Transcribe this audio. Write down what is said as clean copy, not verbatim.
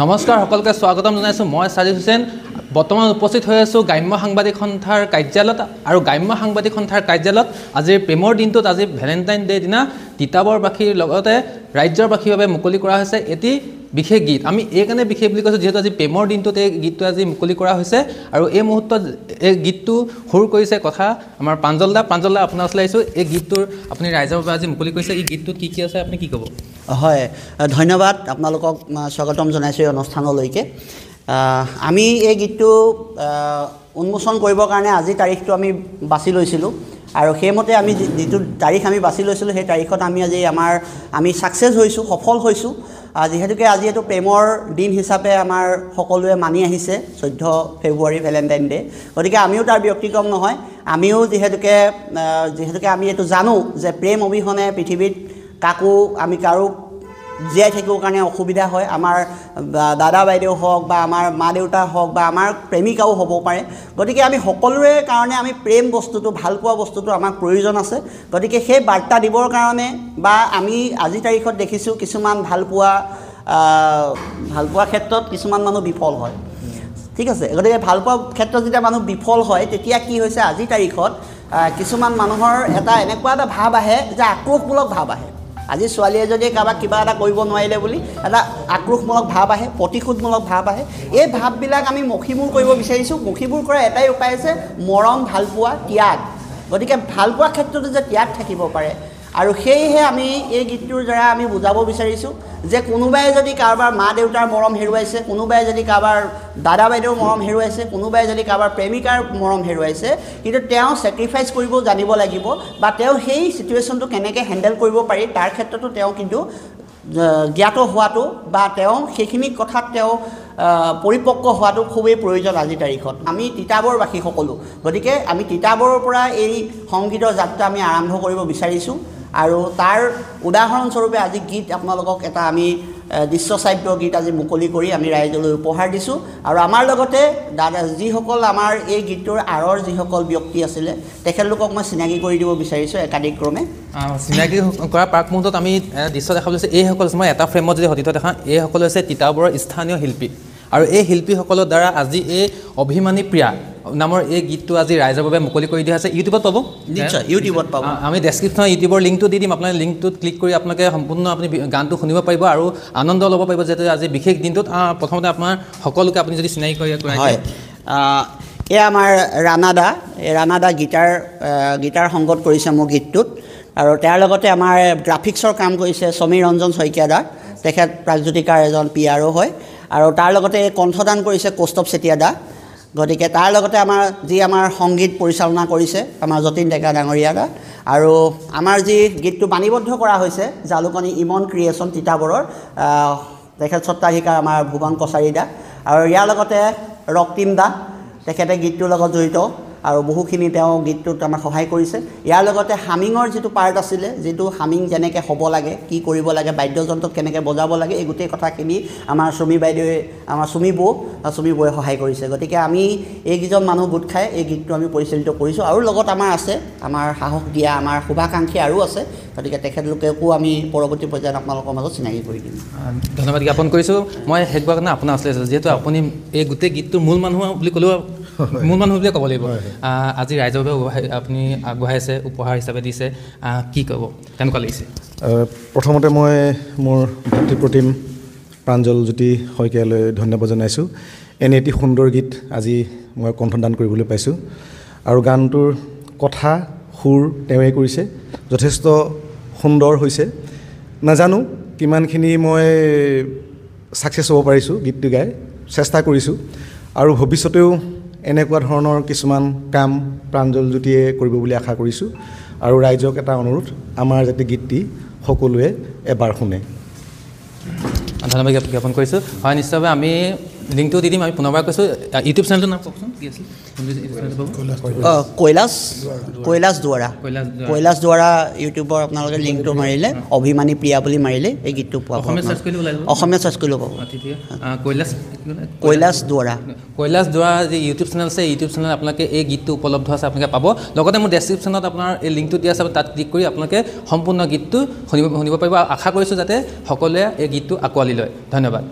নমস্কাৰ সকলকে স্বাগতম জনাইছোঁ মই সাজিদ হুছেইন বৰ্তমান উপস্থিত হৈ আছোঁ গ্ৰাম্য সাংবাদিক সন্থাৰ কাৰ্যালয়ত আৰু গ্ৰাম্য সাংবাদিক সন্থাৰ কাৰ্যালয়ত আজিৰ প্ৰেমৰ দিনটোত আজি ভেলেণ্টাইন ডে দিনা তিতাবৰবাসীৰ লগতে ৰাজ্যৰ বাসীৰ বাবে মুকলি কৰা হৈছে এটি বিশেষ গীত আমি এই কাৰণে বিশেষ বুলি কৈছোঁ যিহেতু আজি প্ৰেমৰ দিনটোত এই গীতটো আজি মুকলি কৰা হৈছে আৰু এই মুহূৰ্তত এই গীতটো সুৰ কৰিছে কথা আমাৰ প্ৰাঞ্জলদা আপোনাৰ ওচৰলৈ আহিছোঁ এই গীতটোৰ আপুনি ৰাইজৰ বাবে আজি মুকলি কৰিছে এই গীতটোত কি কি আছে আপুনি কি ক'ব হয় ধন্যবাদ আপোনালোকক স্বাগতম জনাইছোঁ এই অনুষ্ঠানলৈকে আমি এই গীতটো উন্মোচন কৰিবৰ কাৰণে আজি তাৰিখটো আমি বাছি লৈছিলোঁ আৰু সেইমতে আমি যিটো তাৰিখ আমি বাছি লৈছিলোঁ সেই তাৰিখত আমি ছাকচেছ হৈছোঁ সফল হৈছোঁ যিহেতুকে আজি এইটো প্ৰেমৰ দিন হিচাপে আমাৰ সকলোৱে মানি আহিছে 14 ফেব্ৰুৱাৰী ভেলেণ্টাইন ডে গতিকে আমিও তাৰ ব্যক্তিক্ৰম নহয় আমিও যিহেতুকে আমি এইটো জানো যে প্ৰেম অবিহনে পৃথিৱীত কাৰো জীয়াই থাকিবৰ কাৰণে অসুবিধা হয় আমাৰ দাদা বাইদেউ হওক বা আমাৰ মা দেউতা হওক বা আমাৰ প্ৰেমিকাও হ'ব পাৰে গতিকে আমি সকলোৰে কাৰণে আমি প্ৰেম বস্তুটো ভাল পোৱা বস্তুটো আমাক প্ৰয়োজন আছে গতিকে সেই বাৰ্তা দিবৰ কাৰণে বা আমি আজি তাৰিখত দেখিছোঁ কিছুমান ভাল পোৱা ক্ষেত্ৰত কিছুমান মানুহ বিফল হয় ঠিক আছে গতিকে ভাল পোৱা ক্ষেত্ৰত যেতিয়া মানুহ বিফল হয় তেতিয়া কি হৈছে আজি তাৰিখত কিছুমান মানুহৰ এনেকুৱা এটা ভাৱ আহে যে আক্ৰোশমূলক ভাৱ আহে আজি ছোৱালী এজনীয়ে কাৰোবাক কিবা এটা কৰিব নোৱাৰিলে বুলি এটা আক্ৰোশমূলক ভাৱ আহে প্ৰতিশোধমূলক ভাৱ আহে এই ভাৱবিলাক আমি মষিমূৰ কৰিব বিচাৰিছোঁ মষিমূৰ কৰা এটাই উপায় আছে মৰম ভালপোৱা ত্যাগ গতিকে ভালপোৱা ক্ষেত্ৰতো যে ত্যাগ থাকিব পাৰে আৰু সেয়েহে আমি এই গীতটোৰ দ্বাৰা আমি বুজাব বিচাৰিছোঁ যে কোনোবাই যদি কাৰোবাৰ মা দেউতাৰ মৰম হেৰুৱাইছে কোনোবাই যদি কাৰোবাৰ দাদা বাইদেউৰ মৰম হেৰুৱাইছে কোনোবাই যদি কাৰোবাৰ প্ৰেমিকাৰ মৰম হেৰুৱাইছে কিন্তু তেওঁ ছেক্ৰিফাইচ কৰিব জানিব লাগিব বা তেওঁ সেই চিটুৱেশ্যনটো কেনেকৈ হেণ্ডেল কৰিব পাৰি তাৰ ক্ষেত্ৰতো তেওঁ কিন্তু জ্ঞাত হোৱাটো বা তেওঁ সেইখিনি কথাত তেওঁ পৰিপক্ক হোৱাটো খুবেই প্ৰয়োজন আজিৰ তাৰিখত আমি তিতাবৰবাসী সকলো গতিকে আমি তিতাবৰৰ পৰা এই সংগীতৰ যাত্ৰা আমি আৰম্ভ কৰিব বিচাৰিছোঁ আৰু তাৰ উদাহৰণস্বৰূপে আজি গীত আপোনালোকক এটা আমি দৃশ্যশ্ৰাব্য গীত আজি মুকলি কৰি আমি ৰাইজলৈ উপহাৰ দিছোঁ আৰু আমাৰ লগতে যিসকল আমাৰ এই গীতটোৰ আঁৰৰ যিসকল ব্যক্তি আছিলে তেখেতলোকক মই চিনাকি কৰি দিব বিচাৰিছোঁ একাধিক্ৰমে চিনাকি কৰা প্ৰাক মুহূৰ্তত আমি দৃশ্য দেখা পাইছোঁ এইসকল মই এটা ফ্ৰেমত যদি সতীৰ্থ দেখা এইসকল হৈছে তিতাবৰৰ স্থানীয় শিল্পী আৰু এই শিল্পীসকলৰ দ্বাৰা আজি এই অভিমানী প্ৰিয়া নামৰ এই গীতটো আজি ৰাইজৰ বাবে মুকলি কৰি দিয়া হৈছে ইউটিউবত পাব নিশ্চয় ইউটিউবত পাব আমি ডেছক্ৰিপশ্যনত ইউটিউবৰ লিংকটো দি দিম আপোনালোকে লিংকটোত ক্লিক কৰি আপোনালোকে সম্পূৰ্ণ আপুনি গানটো শুনিব পাৰিব আৰু আনন্দ ল'ব পাৰিব যিহেতু আজি বিশেষ দিনটোত প্ৰথমতে আপোনাৰ সকলোকে আপুনি যদি চিনাকি কৰি হয় এয়া আমাৰ ৰাণাদা গীটাৰ সংগত কৰিছে মোৰ গীতটোত আৰু তাৰ লগতে আমাৰ গ্ৰাফিক্সৰ কাম কৰিছে সমীৰ ৰঞ্জন শইকীয়াদা তেখেত প্ৰাগজ্যোতিকাৰ এজন PRO হয় আৰু তাৰ লগতে কণ্ঠদান কৰিছে কৌস্তৱ চেতিয়াদা গতিকে তাৰ লগতে আমাৰ সংগীত পৰিচালনা কৰিছে আমাৰ যতীন ডেকা ডাঙৰীয়াদা আৰু আমাৰ যি গীতটো বাণীবদ্ধ কৰা হৈছে জালুকনী ইমন ক্ৰিয়েশ্যন তিতাবৰৰ তেখেত স্বত্বাধিকাৰ আমাৰ ভুৱন কছাৰীদা আৰু ইয়াৰ লগতে ৰক্তিম দা তেখেতে গীতটোৰ লগত জড়িত আৰু বহুখিনি তেওঁ গীতটোত আমাক সহায় কৰিছে ইয়াৰ লগতে হামিঙৰ যিটো পাৰ্ট আছিলে যিটো হামিং যেনেকৈ হ'ব লাগে কি কৰিব লাগে বাদ্যযন্ত্ৰত কেনেকৈ বজাব লাগে এই গোটেই কথাখিনি আমাৰ চুমি বাইদেৱে আমাৰ চুমি বৌয়ে সহায় কৰিছে গতিকে আমি এইকেইজন মানুহ গোট খাই এই গীতটো আমি পৰিচালিত কৰিছোঁ আৰু লগত আমাৰ সাহস দিয়া আমাৰ শুভাকাংক্ষী আৰু আছে গতিকে তেখেতলোকেকো আমি পৰৱৰ্তী পৰ্যায়ত আপোনালোকৰ মাজত চিনাকি কৰি দিম ধন্যবাদ জ্ঞাপন কৰিছোঁ মই শেষবাৰ কাৰণে আপোনাৰ ওচৰলৈ আহিছোঁ যিহেতু আপুনি এই গোটেই গীতটোৰ মূল মানুহ বুলি ক'লেও মূল মানুহ বুলিয়ে ক'ব লাগিব আজি ৰাইজৰ বাবে আপুনি আগবঢ়াইছে উপহাৰ হিচাপে দিছে কি ক'ব কেনেকুৱা লাগিছে প্ৰথমতে মই মোৰ ভাতৃপ্ৰতিম প্ৰাঞ্জলজ্যোতি শইকীয়ালৈ ধন্যবাদ জনাইছোঁ এনে এটি সুন্দৰ গীত আজি মই কণ্ঠদান কৰিবলৈ পাইছোঁ আৰু গানটোৰ কথা সুৰ তেওঁৱে কৰিছে যথেষ্ট সুন্দৰ হৈছে নাজানো কিমানখিনি মই ছাকচেছ হ'ব পাৰিছোঁ গীতটো গাই চেষ্টা কৰিছোঁ আৰু ভৱিষ্যতেও এনেকুৱা ধৰণৰ কিছুমান কাম প্ৰাঞ্জলজ্যোতিয়ে কৰিব বুলি আশা কৰিছোঁ আৰু ৰাইজক এটা অনুৰোধ আমাৰ যাতে গীতটি সকলোৱে এবাৰ শুনে ধন্যবাদ জ্ঞাপন কৰিছোঁ হয় নিশ্চয়ভাৱে আমি লিংকটো দি দিম আমি পুনৰবাৰ কৈছোঁ ইউটিউব চেনেলটোৰ নাম কওকচোন কি আছিল কৈলাশ দুৱাৰা ইউটিউবৰ আপোনালোকে লিংকটো মাৰিলে অভিমানী প্ৰিয়া বুলি মাৰিলে এই গীতটো পাব অসমীয়া চাৰ্চ কৰিলেও পাব কৈলাশ দুৱাৰা যি ইউটিউব চেনেল আছে ইউটিউব চেনেলত আপোনালোকে এই গীতটো উপলব্ধ আছে আপোনালোকে পাব লগতে মোৰ ডেছক্ৰিপশ্যনত আপোনাৰ এই লিংকটো দিয়া আছে তাত ক্লিক কৰি আপোনালোকে সম্পূৰ্ণ গীতটো শুনিব পাৰিব আশা কৰিছোঁ যাতে সকলোৱে এই গীতটো আঁকোৱালি লয় ধন্যবাদ